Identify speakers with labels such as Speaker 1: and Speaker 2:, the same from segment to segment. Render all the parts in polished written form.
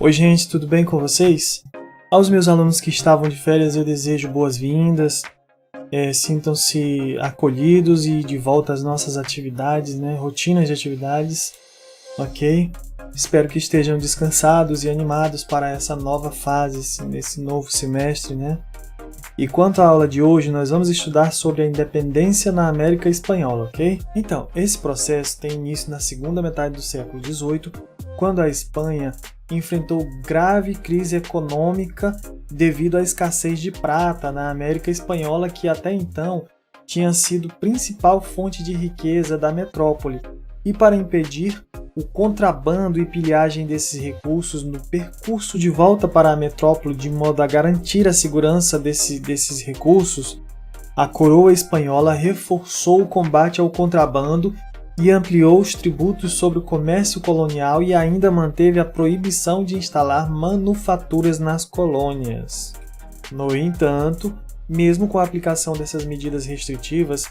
Speaker 1: Oi gente, tudo bem com vocês? Aos meus alunos que estavam de férias eu desejo boas-vindas, sintam-se acolhidos e de volta às nossas atividades, rotinas de atividades, ok? Espero que estejam descansados e animados para essa nova fase, nesse novo semestre, E quanto à aula de hoje, nós vamos estudar sobre a independência na América Espanhola, ok? Então, esse processo tem início na segunda metade do século XVIII, quando a Espanha enfrentou grave crise econômica devido à escassez de prata na América Espanhola, que até então tinha sido principal fonte de riqueza da metrópole. E para impedir o contrabando e pilhagem desses recursos no percurso de volta para a metrópole, de modo a garantir a segurança desses recursos, a coroa espanhola reforçou o combate ao contrabando e ampliou os tributos sobre o comércio colonial e ainda manteve a proibição de instalar manufaturas nas colônias. No entanto, mesmo com a aplicação dessas medidas restritivas,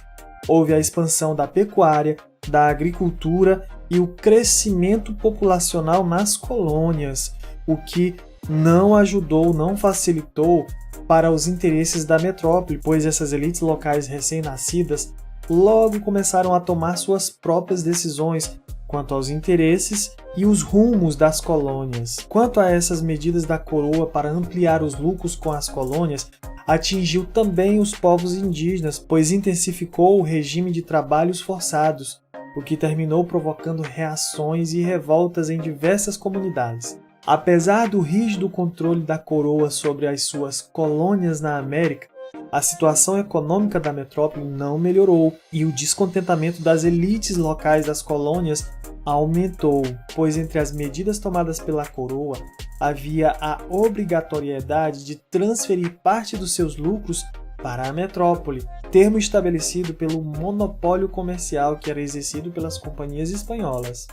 Speaker 1: houve a expansão da pecuária, da agricultura e o crescimento populacional nas colônias, o que não ajudou, não facilitou para os interesses da metrópole, pois essas elites locais recém-nascidas logo começaram a tomar suas próprias decisões quanto aos interesses e os rumos das colônias. Quanto a essas medidas da coroa para ampliar os lucros com as colônias, atingiu também os povos indígenas, pois intensificou o regime de trabalhos forçados, o que terminou provocando reações e revoltas em diversas comunidades. Apesar do rígido controle da coroa sobre as suas colônias na América, a situação econômica da metrópole não melhorou e o descontentamento das elites locais das colônias aumentou, pois entre as medidas tomadas pela coroa havia a obrigatoriedade de transferir parte dos seus lucros para a metrópole, termo estabelecido pelo monopólio comercial que era exercido pelas companhias espanholas.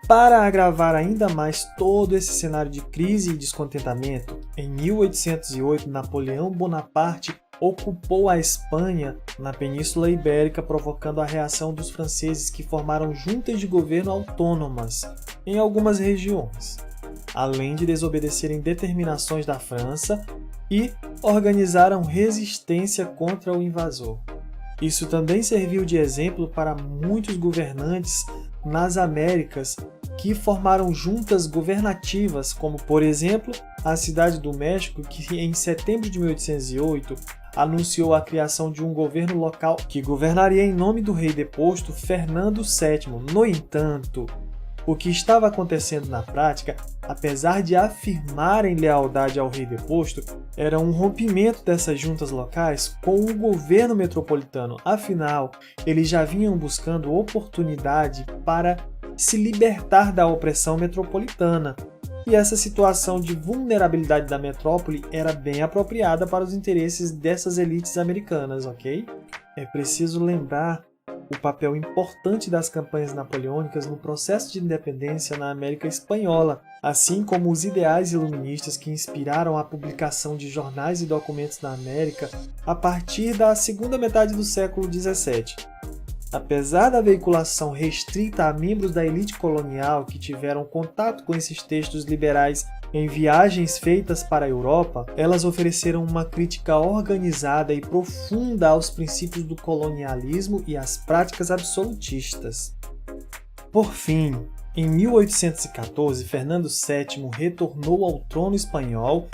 Speaker 1: Para agravar ainda mais todo esse cenário de crise e descontentamento, em 1808 Napoleão Bonaparte ocupou a Espanha na Península Ibérica, provocando a reação dos franceses que formaram juntas de governo autônomas em algumas regiões, além de desobedecerem determinações da França e organizaram resistência contra o invasor. Isso também serviu de exemplo para muitos governantes nas Américas que formaram juntas governativas, como, por exemplo, a Cidade do México, que em setembro de 1808 anunciou a criação de um governo local que governaria em nome do rei deposto Fernando VII. No entanto, o que estava acontecendo na prática, apesar de afirmarem lealdade ao rei deposto, era um rompimento dessas juntas locais com o governo metropolitano. Afinal, eles já vinham buscando oportunidade para se libertar da opressão metropolitana. E essa situação de vulnerabilidade da metrópole era bem apropriada para os interesses dessas elites americanas, ok? É preciso lembrar o papel importante das campanhas napoleônicas no processo de independência na América Espanhola, assim como os ideais iluministas que inspiraram a publicação de jornais e documentos na América a partir da segunda metade do século XVII. Apesar da veiculação restrita a membros da elite colonial que tiveram contato com esses textos liberais em viagens feitas para a Europa, elas ofereceram uma crítica organizada e profunda aos princípios do colonialismo e às práticas absolutistas. Por fim, em 1814, Fernando VII retornou ao trono espanhol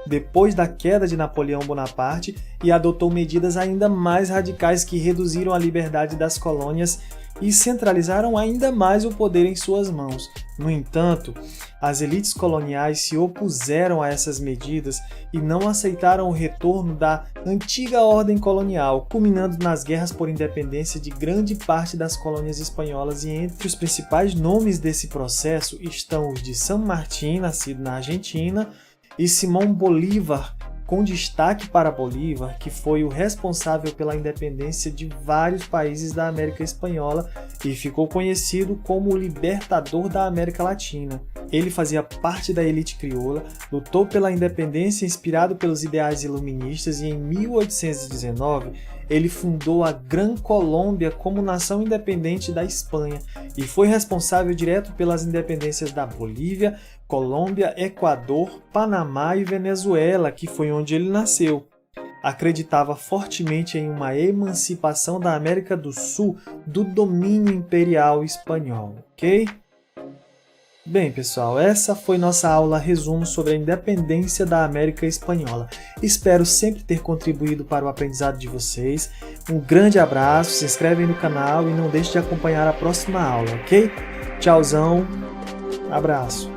Speaker 1: depois da queda de Napoleão Bonaparte e adotou medidas ainda mais radicais que reduziram a liberdade das colônias e centralizaram ainda mais o poder em suas mãos. No entanto, as elites coloniais se opuseram a essas medidas e não aceitaram o retorno da antiga ordem colonial, culminando nas guerras por independência de grande parte das colônias espanholas, e entre os principais nomes desse processo estão os de San Martín, nascido na Argentina, e Simón Bolívar, com destaque para Bolívar, que foi o responsável pela independência de vários países da América Espanhola e ficou conhecido como o libertador da América Latina. Ele fazia parte da elite crioula, lutou pela independência inspirado pelos ideais iluministas e em 1819 ele fundou a Gran Colômbia como nação independente da Espanha e foi responsável direto pelas independências da Bolívia, Colômbia, Equador, Panamá e Venezuela, que foi onde ele nasceu. Acreditava fortemente em uma emancipação da América do Sul do domínio imperial espanhol, ok? Bem, pessoal, essa foi nossa aula resumo sobre a independência da América Espanhola. Espero sempre ter contribuído para o aprendizado de vocês. Um grande abraço, se inscreve aí no canal e não deixe de acompanhar a próxima aula, ok? Tchauzão, abraço!